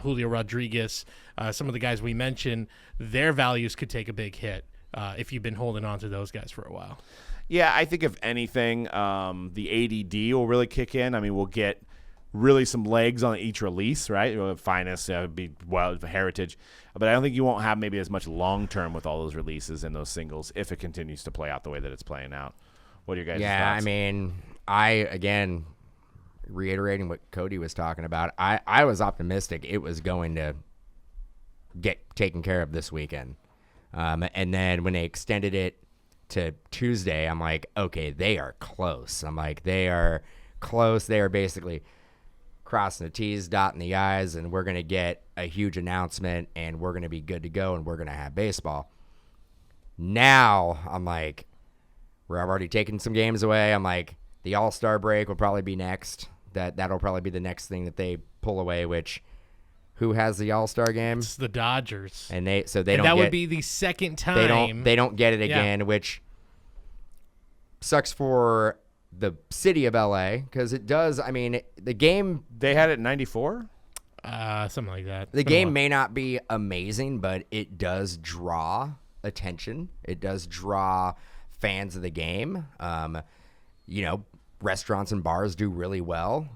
Julio Rodriguez, some of the guys we mentioned, their values could take a big hit if you've been holding on to those guys for a while. Yeah, I think if anything, the ADD will really kick in. I mean, we'll get really some legs on each release, right? We'll have Finest, be Heritage. But I don't think you won't have maybe as much long-term with all those releases and those singles if it continues to play out the way that it's playing out. What are your guys' thoughts? I mean, again, reiterating what Cody was talking about, I was optimistic it was going to get taken care of this weekend. And then when they extended it to Tuesday, I'm like, okay, they are close. I'm like, they are close. They are basically crossing the T's, dotting the I's, and we're going to get a huge announcement, and we're going to be good to go, and we're going to have baseball. Now, I'm like, we're already taking some games away. I'm like, the All-Star break will probably be next. That'll probably be the next thing that they pull away, which who has the All-Star game? It's the Dodgers. And that would be the second time. They don't get it again, which sucks for the city of LA, because it does. I mean, the game, they had it in 94? Something like that. The game may not be amazing, but it does draw attention. It does draw fans of the game. Restaurants and bars do really well,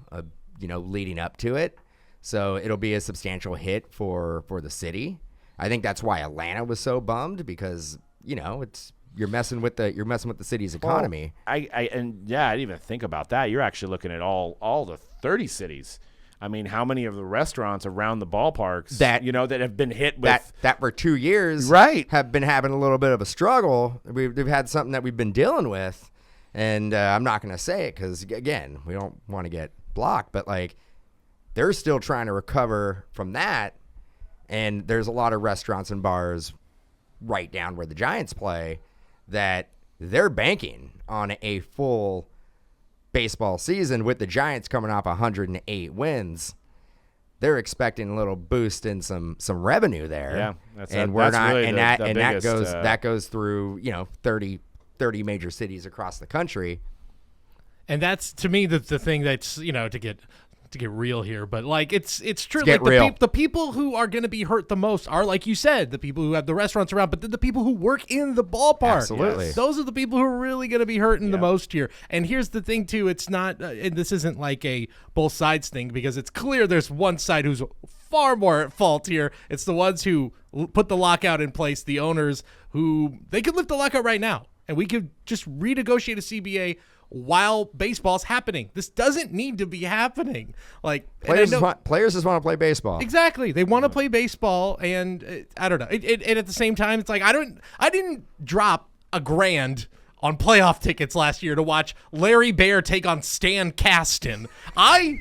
leading up to it. So it'll be a substantial hit for the city. I think that's why Atlanta was so bummed because, you're messing with the city's economy. I didn't even think about that. You're actually looking at all the 30 cities. I mean, how many of the restaurants around the ballparks that have been hit with that for 2 years right have been having a little bit of a struggle. We've had something that we've been dealing with, and I'm not going to say it because again, we don't want to get blocked, but like they're still trying to recover from that, and there's a lot of restaurants and bars right down where the Giants play that they're banking on a full baseball season with the Giants coming off 108 wins. They're expecting a little boost in some revenue there. Yeah, that goes through 30 major cities across the country. And that's to me the thing that's to get real here, but like it's true. Get like real. The people who are going to be hurt the most are, like you said, the people who have the restaurants around, but the people who work in the ballpark. Absolutely. Yes. Those are the people who are really going to be hurting the most here. And here's the thing too, it's not and this isn't like a both sides thing, because it's clear there's one side who's far more at fault here. It's the ones who put the lockout in place, the owners who they could lift the lockout right now and we could just renegotiate a CBA while baseball's happening. This doesn't need to be happening. Like players just want to play baseball. Exactly. They want to play baseball, and I don't know. And at the same time, it's like I didn't drop $1,000 on playoff tickets last year to watch Larry Baer take on Stan Kasten. I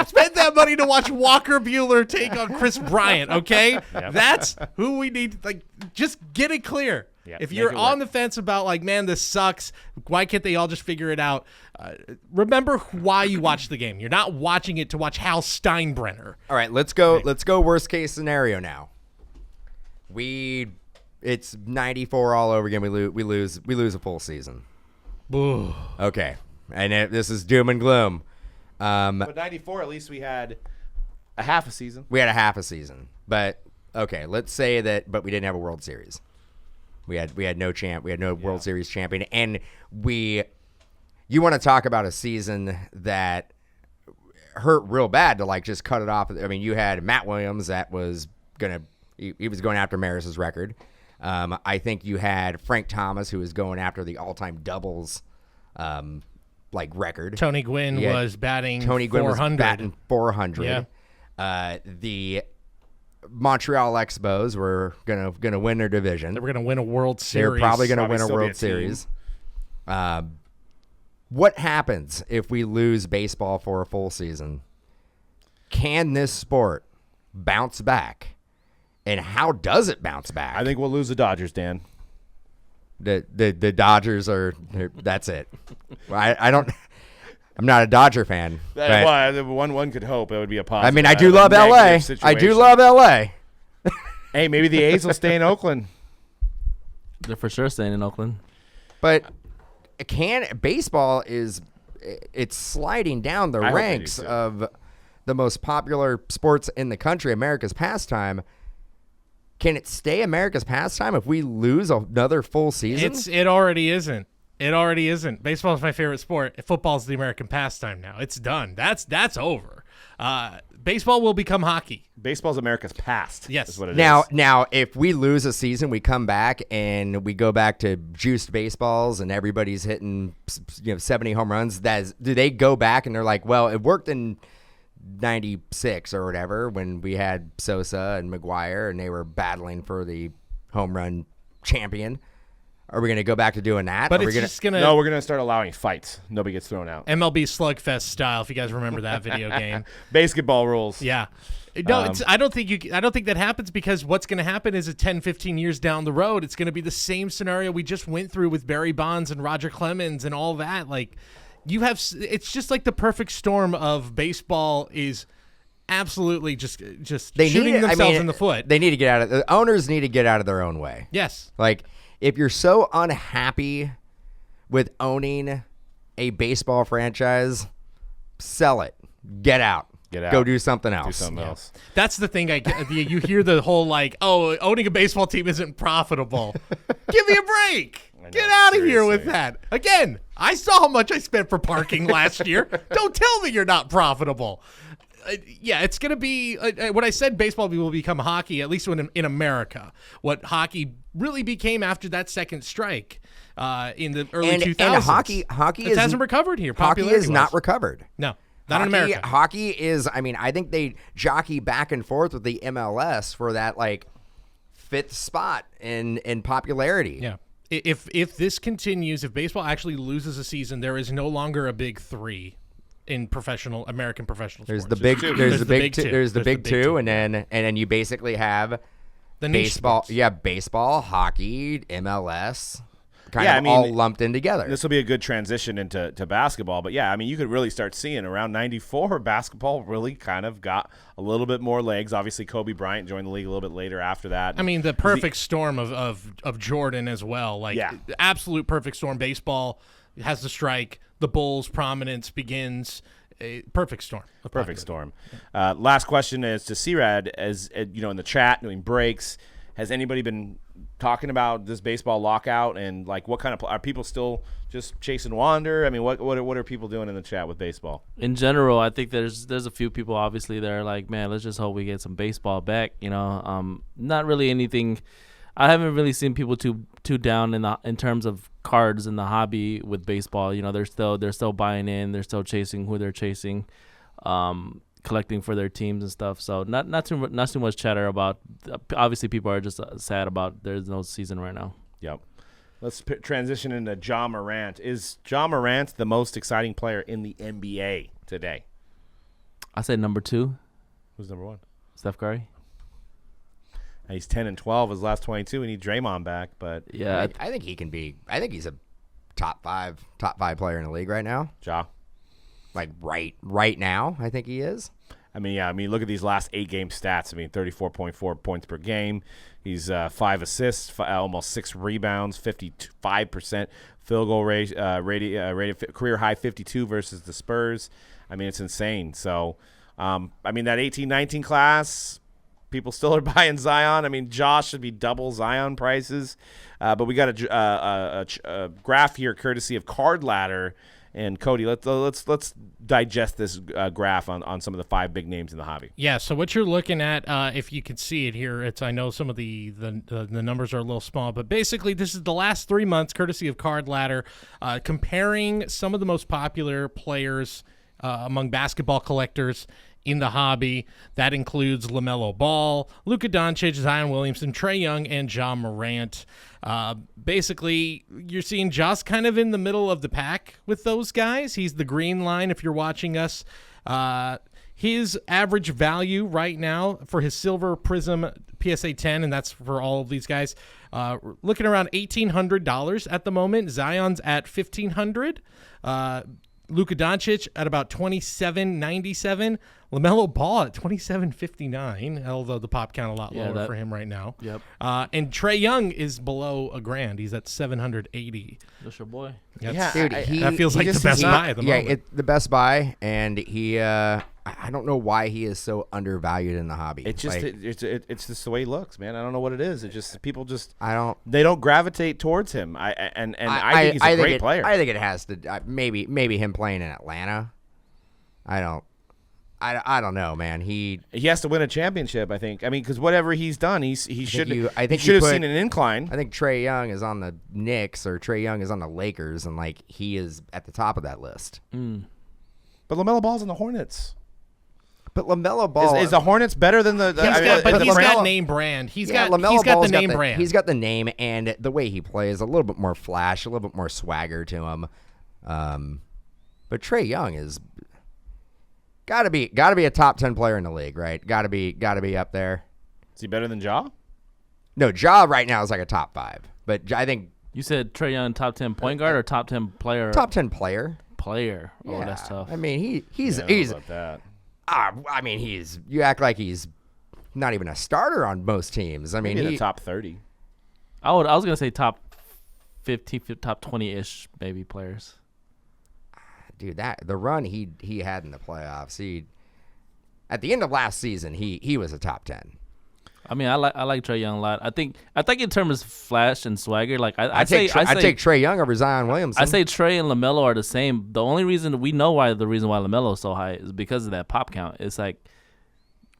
spent that money to watch Walker Buehler take on Chris Bryant. Okay, that's who we need. Like, just get it clear. Yep. If you're on the fence about like, man, this sucks, why can't they all just figure it out? Remember why you watch the game. You're not watching it to watch Hal Steinbrenner. All right, let's go worst case scenario now. It's 94 all over again. We lose a full season. Ooh. Okay, and this is doom and gloom. But 94, at least we had a half a season. We had a half a season, but okay, let's say that. But we didn't have a World Series. We had no champ. We had no World Series champion, and you want to talk about a season that hurt real bad to like just cut it off. I mean, you had Matt Williams that was he was going after Maris's record. I think you had Frank Thomas who was going after the all-time doubles record. Tony Gwynn was batting 400. Was batting 400. Yeah. The Montreal Expos were gonna win their division. They were gonna win a World Series. They were probably gonna win a still be World a team. Series. What happens if we lose baseball for a full season? Can this sport bounce back? And how does it bounce back? I think we'll lose the Dodgers, Dan. The Dodgers are that's it. I'm not a Dodger fan. Well, one could hope it would be a positive. I mean, I do love LA. I do love LA. Hey, maybe the A's will stay in Oakland. They're for sure staying in Oakland. But baseball it's sliding down the ranks of the most popular sports in the country, America's pastime. Can it stay America's pastime if we lose another full season? It already isn't. It already isn't. Baseball is my favorite sport. Football's the American pastime now. It's done. That's over. Baseball will become hockey. Baseball's America's past. Yes. Is what it Now, is. if we lose a season, we come back and we go back to juiced baseballs and everybody's hitting 70 home runs. Do they go back and they're like, well, it worked in 96 or whatever when we had Sosa and McGuire and they were battling for the home run champion. Are we going to go back to doing that? But we're we're going to start allowing fights. Nobody gets thrown out. MLB Slugfest style, if you guys remember that video game. Basketball rules. Yeah. No, I don't think that happens, because what's going to happen is 10, 15 years down the road, it's going to be the same scenario we just went through with Barry Bonds and Roger Clemens and all that. Like, it's just like the perfect storm of baseball is absolutely just shooting themselves in the foot. They need to get out of the owners need to get out of their own way. Yes. Like, if you're so unhappy with owning a baseball franchise, sell it. Get out. Go do something else. That's the thing. You hear the whole owning a baseball team isn't profitable. Give me a break. Get out of here with seriously. that. Again, I saw how much I spent for parking last year. Don't tell me you're not profitable. Yeah, it's going to be when I said baseball will become hockey, at least when in America, what hockey really became after that second strike in the early 2000s. And hockey hasn't recovered here. Hockey is not recovered. No, not in America. Hockey is, I mean, I think they jockey back and forth with the MLS for that, like, fifth spot in popularity. Yeah. If this continues, if baseball actually loses a season, there is no longer a big three in American professional sports. There's the big two, and then you basically have the niche baseball. sports. Yeah, baseball, hockey, MLS, kind of all lumped in together. This will be a good transition into basketball. But yeah, I mean, you could really start seeing around '94, basketball really kind of got a little bit more legs. Obviously, Kobe Bryant joined the league a little bit later after that. I mean, the perfect storm of Jordan as well. Like, absolute perfect storm. Baseball has the strike. The Bulls' prominence begins. A perfect storm. Perfect storm. Last question is to C-Rad, as you know, in the chat doing breaks. Has anybody been talking about this baseball lockout, and like what kind of are people still just chasing Wander? I mean, what are people doing in the chat with baseball? In general, I think there's a few people obviously that are like, man, let's just hope we get some baseball back. You know, not really anything. I haven't really seen people too down in terms of cards in the hobby with baseball. You know, they're still buying in. They're still chasing who they're chasing, collecting for their teams and stuff. So not too much chatter about. Obviously, people are just sad about there's no season right now. Yep. Let's transition into Ja Morant. Is Ja Morant the most exciting player in the NBA today? I say number 2. Who's number 1? Steph Curry. He's 10-12 his last 22. We need Draymond back, but yeah, I think he can be. I think he's a top five player in the league right now. Ja. Like right now, I think he is. I mean, look at these last 8-game stats. I mean, 34.4 points per game. He's 5 assists, almost 6 rebounds, 55% field goal rate, rated career high 52 versus the Spurs. I mean, it's insane. So, I mean, that 18-19 class, people still are buying Zion. I mean, Josh should be double Zion prices. But we got a graph here courtesy of Card Ladder. And Cody, let's digest this graph on some of the 5 big names in the hobby. Yeah. So what you're looking at, if you can see it here, I know some of the numbers are a little small, but basically this is the last 3 months, courtesy of Card Ladder, comparing some of the most popular players among basketball collectors in the hobby. That includes LaMelo Ball, Luka Doncic, Zion Williamson, Trae Young, and Ja Morant. Basically, you're seeing Ja's kind of in the middle of the pack with those guys. He's the green line if you're watching us. His average value right now for his Silver Prism PSA 10, and that's for all of these guys, looking around $1,800 at the moment. Zion's at $1,500. Luka Doncic at about $2,797. LaMelo Ball at $2,759, although the pop count a lot lower for him right now. Yep. And Trae Young is below $1,000. He's at $780. That's your boy. That's, Dude, that feels like the best buy at the moment. Yeah, the best buy, and he. I don't know why he is so undervalued in the hobby. It's just it's just the way he looks, man. I don't know what it is. It just people just they don't gravitate towards him. I think he's a great player. I think it has to maybe him playing in Atlanta. I don't know, man. He has to win a championship, I think. I mean, because whatever he's done, he should have put, seen an incline. I think Trae Young is on the Knicks or Trae Young is on the Lakers, and like he is at the top of that list. But LaMelo Ball's on the Hornets. But LaMelo Ball is the Hornets better than the? He's got name brand. He's got the name brand. He's got the name, and the way he plays, a little bit more flash, a little bit more swagger to him. But Trae Young is gotta be a top 10 player in the league, right? Gotta be up there. Is he better than Ja? No, Ja right now is like a top 5, but I think you said Trae Young top 10 point guard or top 10 player. Top 10 player. Player. Oh, Yeah. that's tough. I mean, he's about that. I mean, you act like he's not even a starter on most teams. I mean, Maybe in the top 30. I was gonna say top 15, top 20-ish maybe players. Dude, the run he had in the playoffs, at the end of last season, he was a top 10. I mean, I like Trae Young a lot. I think in terms of flash and swagger, like I take Trae Young over Zion Williamson. I say Trae and LaMelo are the same. The only reason we know why LaMelo is so high is because of that pop count. It's like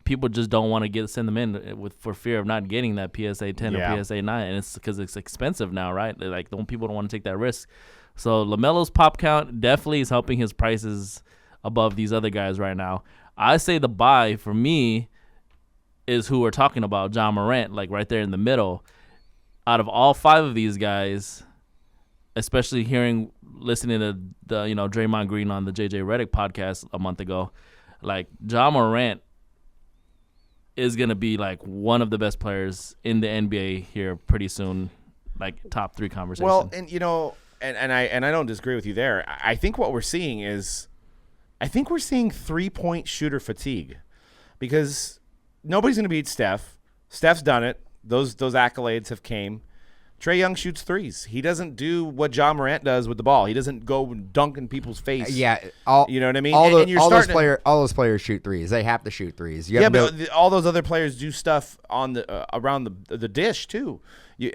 people just don't want to send them in for fear of not getting that PSA 10 or PSA 9, and it's because it's expensive now, right? Like people don't want to take that risk. So LaMelo's pop count definitely is helping his prices above these other guys right now. I say the buy for me is who we're talking about, Ja Morant, like right there in the middle. Out of all 5 of these guys, especially listening to the Draymond Green on the JJ Redick podcast a month ago, like Ja Morant is gonna be like one of the best players in the NBA here pretty soon, like top 3 conversation. Well, and and I don't disagree with you there. I think what we're seeing is, I think we're seeing 3-point shooter fatigue, because nobody's going to beat Steph. Steph's done it. Those accolades have came. Trae Young shoots threes. He doesn't do what Ja Morant does with the ball. He doesn't go and dunk in people's face. Yeah, you know what I mean. All those players shoot threes. They have to shoot threes. But all those other players do stuff on the around the dish too.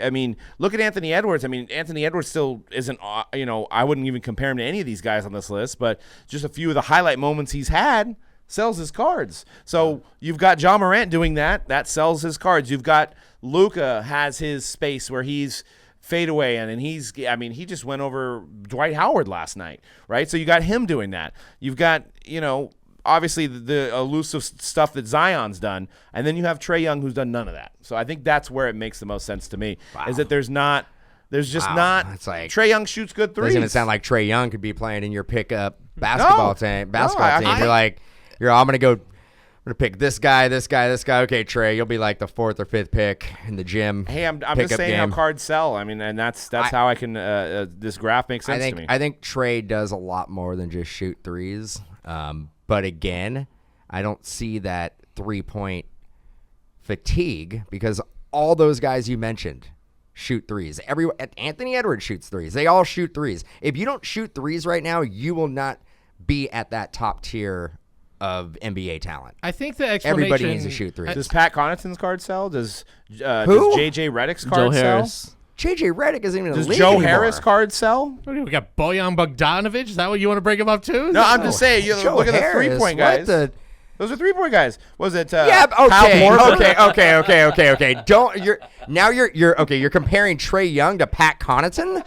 I mean, look at Anthony Edwards. I mean, Anthony Edwards still isn't. I wouldn't even compare him to any of these guys on this list. But just a few of the highlight moments he's had sells his cards. So you've got Ja Morant doing that. That sells his cards. You've got Luka has his space where he's fadeaway and he just went over Dwight Howard last night, right? So you got him doing that. You've got, obviously the elusive stuff that Zion's done, and then you have Trae Young who's done none of that. So I think that's where it makes the most sense to me, is that there's just not. It's like Trae Young shoots good threes. Doesn't even sound like Trae Young could be playing in your pickup basketball team. I'm gonna pick this guy. Okay, Trae, you'll be like the 4th or 5th pick in the gym. Hey, I'm just saying how cards sell. I mean, and that's how I can. This graph makes sense to me. I think Trae does a lot more than just shoot threes. But again, I don't see that 3-point fatigue, because all those guys you mentioned shoot threes. Anthony Edwards shoots threes. They all shoot threes. If you don't shoot threes right now, you will not be at that top tier of NBA talent. I think the explanation. Everybody needs to shoot threes. Does Pat Connaughton's card sell? Does JJ Redick's card Joe sell? Harris. JJ Redick isn't even in the Does league Joe anymore. Harris card sell? What do we got? Bojan Bogdanovic? Is that what you want to bring him up to? No, I'm just saying. Look at the Harris, 3-point guys. Those are 3-point guys. Was it? Yeah. Kyle Korver? Okay. Don't. You're comparing Trae Young to Pat Connaughton.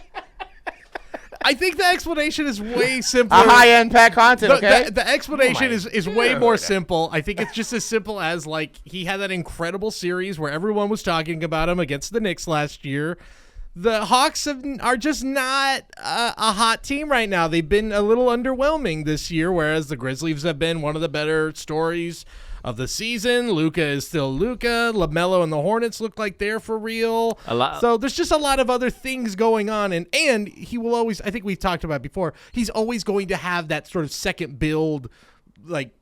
I think the explanation is way simpler. A high-end Pat Connaughton, okay? The explanation is way more simple. I think it's just as simple as, like, he had that incredible series where everyone was talking about him against the Knicks last year. The Hawks are just not a hot team right now. They've been a little underwhelming this year, whereas the Grizzlies have been one of the better stories of the season. Luka is still Luka. LaMelo and the Hornets look like they're for real. So there's just a lot of other things going on, and he will always, I think we've talked about before, he's always going to have that sort of second build, like,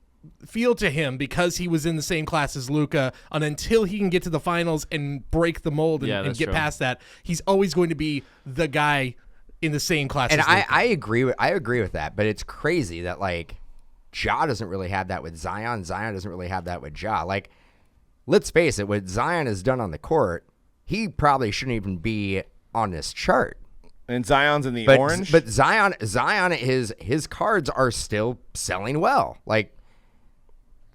feel to him, because he was in the same class as Luka, and until he can get to the finals and break the mold and get past that, he's always going to be the guy in the same class as Luka. I agree with that, but it's crazy that, like, Ja doesn't really have that with Zion. Zion doesn't really have that with Ja. Like, let's face it, what Zion has done on the court, he probably shouldn't even be on this chart. And Zion's in the orange? But Zion, his cards are still selling well. Like,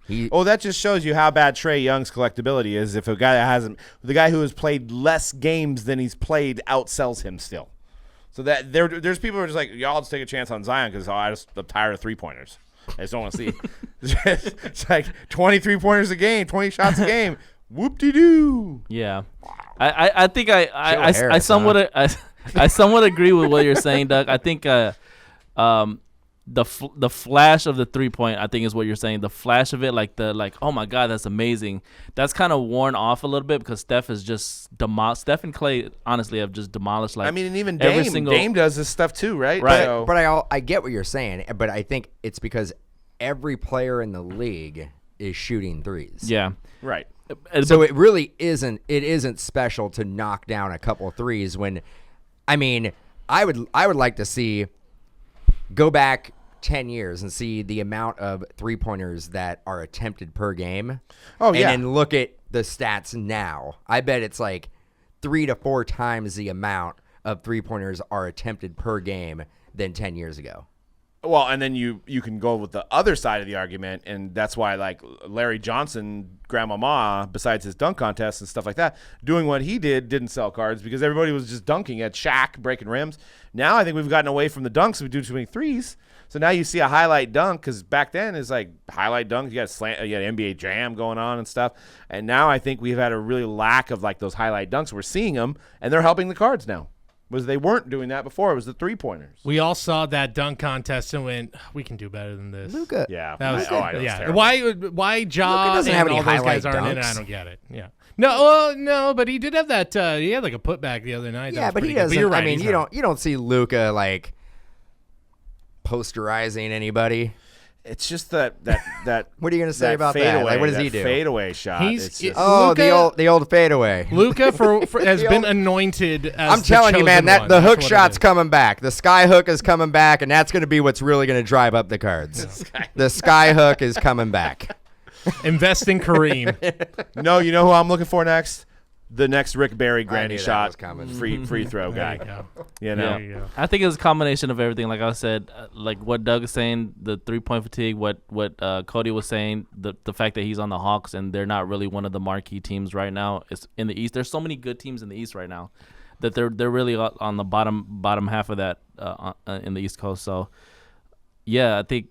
that just shows you how bad Trae Young's collectability is. If the guy who has played less games than he's played outsells him still. So that there's people who are just like, y'all just take a chance on Zion because I'm tired of 3-pointers. I just don't want to see. It's like 23 pointers a game, 20 shots a game. Whoop-de-doo. Yeah. I think I somewhat Harris, I somewhat agree with what you're saying, Doug. I think the flash of the 3-point, I think, is what you're saying. The flash of it, like oh my God, that's amazing. That's kind of worn off a little bit because Steph is just demolished. Steph and Clay, honestly, have just demolished. Like, I mean, and even Dame does this stuff too, right? Right. So, but I get what you're saying, but I think it's because every player in the league is shooting threes. Yeah. right. So it really isn't special to knock down a couple of threes when, I mean, I would like to see, go back 10 years and see the amount of 3-pointers that are attempted per game. Oh, yeah. And then look at the stats now. I bet it's like 3 to 4 times the amount of 3-pointers are attempted per game than 10 years ago. Well, and then you can go with the other side of the argument, and that's why like Larry Johnson, Grandmama, besides his dunk contests and stuff like that, doing what he didn't sell cards because everybody was just dunking at Shaq, breaking rims. Now I think we've gotten away from the dunks. We do too many threes. So now you see a highlight dunk because back then it's like highlight dunk. You got NBA Jam going on and stuff. And now I think we've had a really lack of like those highlight dunks. We're seeing them, and they're helping the cards now. Was they weren't doing that before. It was the 3-pointers. We all saw that dunk contest and went, we can do better than this. Luka. Yeah. That was, I know, it's yeah. terrible. Why Luka Ja doesn't and have any all those guys highlight aren't in it? dunks. I don't get it. Yeah. No, but he did have that. He had like a putback the other night. That Yeah, was but pretty he good. doesn't. You're right, I mean, he's you not. don't see Luka like posterizing anybody. It's just that What are you gonna say that about that? fadeaway, Like, what does that he do? Fadeaway shot. He's- It's just, Oh, Luka- the old fadeaway. Luka has been anointed as I'm telling you, man, chosen that one. the That's hook what it shot's is. coming back. The sky hook is coming back, and that's going to be what's really going to drive up the cards. The sky hook is coming back. Invest in Kareem. no, you know who I'm looking for next? The next Rick Barry knew granny that shot was coming. free throw There guy. you go. You know. There you go. I think it's a combination of everything. Like I said, like what Doug is saying, the 3-point fatigue. What Cody was saying, the fact that he's on the Hawks and they're not really one of the marquee teams right now. It's in the East. There's so many good teams in the East right now that they're really on the bottom half of that in the East Coast. So yeah, I think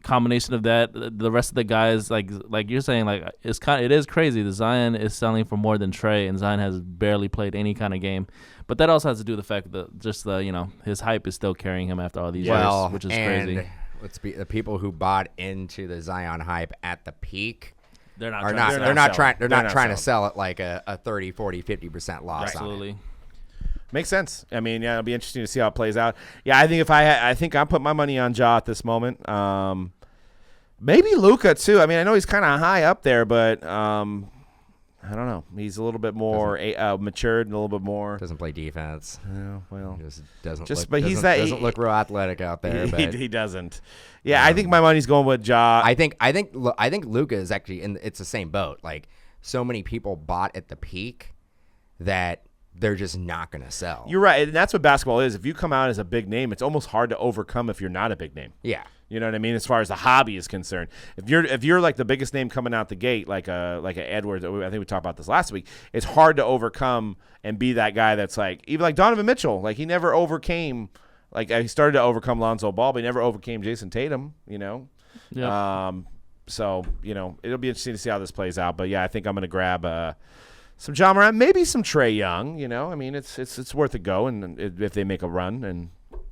combination of that, the rest of the guys, like you're saying, like it is crazy. The Zion is selling for more than Trey, and Zion has barely played any kind of game. But that also has to do with the fact that his hype is still carrying him after all these Well, years, which is and crazy. let's be the people who bought into the Zion hype at the peak They're not are trying not. to They're sell. not trying. They're They're not not trying to selling. sell it like a 30, 40, 50% loss. On it. Absolutely. Makes sense. I mean, yeah, it'll be interesting to see how it plays out. Yeah, I think I think I'm putting my money on Ja at this moment. Maybe Luka too. I mean, I know he's kind of high up there, but I don't know. He's a little bit more matured and a little bit more. Doesn't play defense. Yeah, well, Just doesn't. Just- look, but he's doesn't, that- doesn't look real athletic out there. But he doesn't. Yeah, I think my money's going with Ja. I think Luka is actually in. It's the same boat. Like so many people bought at the peak that they're just not going to sell. You're right, and that's what basketball is. If you come out as a big name, it's almost hard to overcome if you're not a big name. Yeah. You know what I mean? As far as the hobby is concerned, if you're like the biggest name coming out the gate, like a Edwards, I think we talked about this last week. It's hard to overcome and be that guy that's like even like Donovan Mitchell. Like he never overcame. Like he started to overcome Lonzo Ball, but he never overcame Jason Tatum. You know. Yeah. So it'll be interesting to see how this plays out. But yeah, I think I'm going to grab some Ja Morant, maybe some Trae Young. I mean it's worth a go, and if they make a run and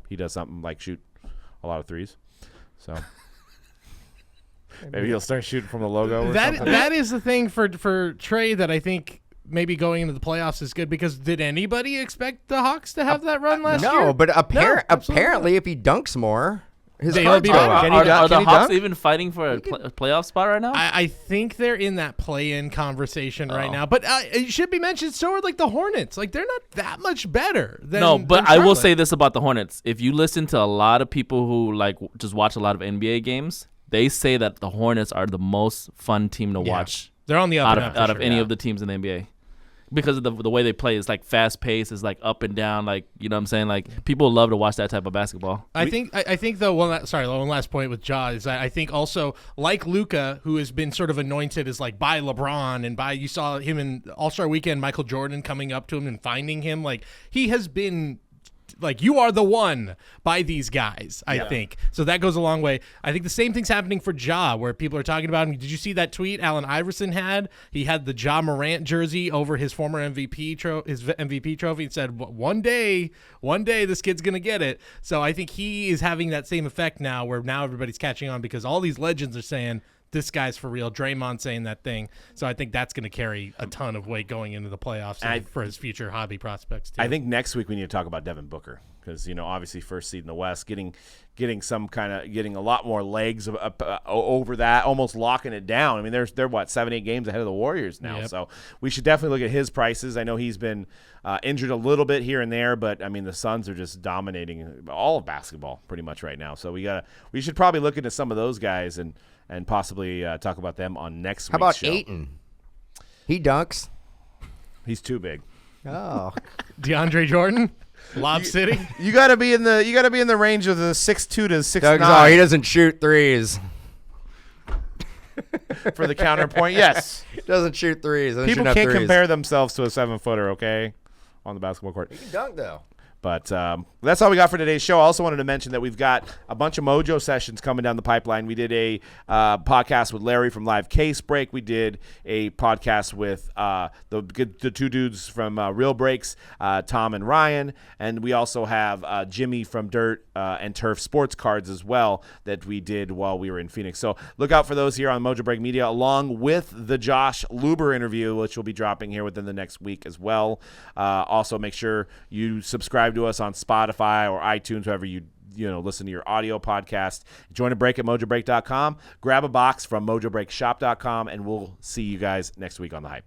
he does something like shoot a lot of threes. So maybe he'll start shooting from the logo. Or something. That is the thing for Trey that I think maybe going into the playoffs is good because did anybody expect the Hawks to have that run last year? No, but absolutely apparently, if he dunks more, his They'll cards be go better. up. Can he Are dunk? the Can he Hawks dunk? even fighting for a playoff spot right now? I think they're in that play-in conversation right now. But it should be mentioned, so are like the Hornets. Like they're not that much better than No, but than I will Charlotte. say this about the Hornets. If you listen to a lot of people who just watch a lot of NBA games, they say that the Hornets are the most fun team to watch they're on the up out and of up for out of sure. any Yeah. of the teams in the NBA. Because of the way they play, it's like fast paced, it's like up and down, like you know what I'm saying? Like people love to watch that type of basketball. I think though one last point with Ja is that I think also like Luka, who has been sort of anointed as like by LeBron and by you saw him in All-Star Weekend, Michael Jordan coming up to him and finding him, like he has been like you are the one by these guys, I think. So that goes a long way. I think the same thing's happening for Ja, where people are talking about him. Did you see that tweet Allen Iverson had? He had the Ja Morant jersey over his former MVP trophy and said, one day this kid's going to get it. So I think he is having that same effect now where now everybody's catching on because all these legends are saying, this guy's for real. Draymond saying that thing. So I think that's going to carry a ton of weight going into the playoffs and for his future hobby prospects too. I think next week we need to talk about Devin Booker because obviously first seed in the West, getting a lot more legs over that, almost locking it down. I mean, they're 7-8 games ahead of the Warriors now, so we should definitely look at his prices. I know he's been injured a little bit here and there, but I mean the Suns are just dominating all of basketball pretty much right now. So we should probably look into some of those guys and possibly talk about them on next week's How about show. Ayton? He dunks. He's too big. Oh. DeAndre Jordan, Lob City. You got to be in the range of the 6'2" to 6'9". Oh, he doesn't shoot threes. For the counterpoint. Yes. Doesn't shoot threes. Doesn't People shoot enough can't threes. compare themselves to a 7-footer, okay, on the basketball court. He can dunk, though. But that's all we got for today's show. I also wanted to mention that we've got a bunch of Mojo sessions coming down the pipeline. We did a podcast with Larry from Live Case Break. We did a podcast with the two dudes from Real Breaks, Tom and Ryan. And we also have Jimmy from Dirt and Turf Sports Cards as well that we did while we were in Phoenix. So look out for those here on Mojobreak Media, along with the Josh Luber interview, which will be dropping here within the next week as well. Also, make sure you subscribe to us on Spotify or iTunes, wherever you listen to your audio podcast. Join a break at mojobreak.com. Grab a box from mojobreakshop.com, and we'll see you guys next week on The Hype.